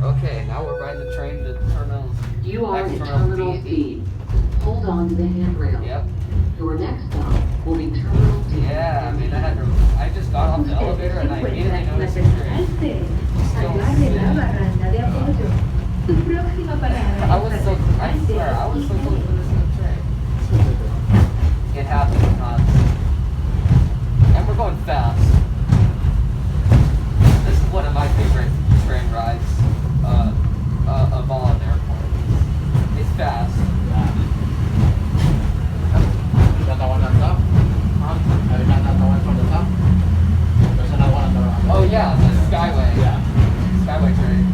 Okay, now we're riding the train to Terminal. You are in Terminal Terminal D. D. Hold on to the handrail. Yep. Your next stop will be Terminal D. Yeah, I mean, I just got off the elevator and I immediately noticed the train. Agarre la baranda de apoyo. Tu próxima parada I was so, I swear, I was so close to this train. It happens, huh? And we're going fast. This is one of my favorite train rides of all at the airport. It's fast. Natawan ng top? Huh? Ay, natawan from the top? Kasi natawan ng Oh yeah, the Skyway. Yeah. Skyway train.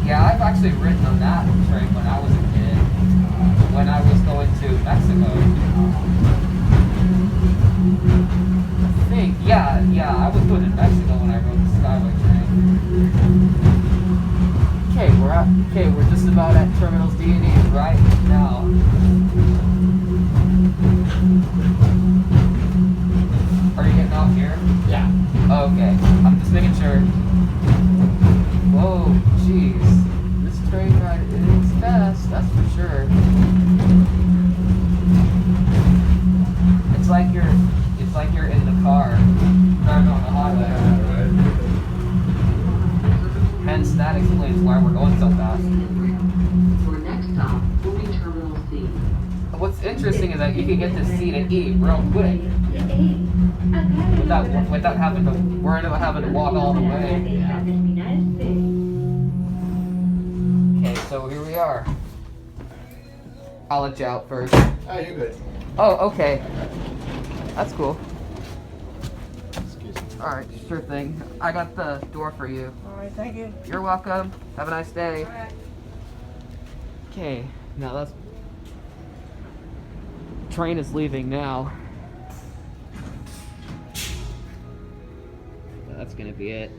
Yeah, I've actually ridden on that train when I was a kid. When I was going to Mexico. I think, yeah, I was going to Mexico when I rode the Skyway train. Okay, we're just about at Terminals D and E right now. Are you getting off here? Yeah. Okay, I'm just making sure. Whoa, jeez. This train ride is fast, that's for sure. It's like you're in the car driving on the highway. Hence, that explains why we're going so fast. Your next stop will be Terminal C. What's interesting is that you can get to C to E real quick without having to worry about having to walk all the way. Okay, so here we are. I'll let you out first. Oh, you're good. Oh, okay. That's cool. Excuse me. Alright, sure thing. I got the door for you. Alright, thank you. You're welcome. Have a nice day. Alright. Okay, now that's... Train is leaving now. That's gonna be it.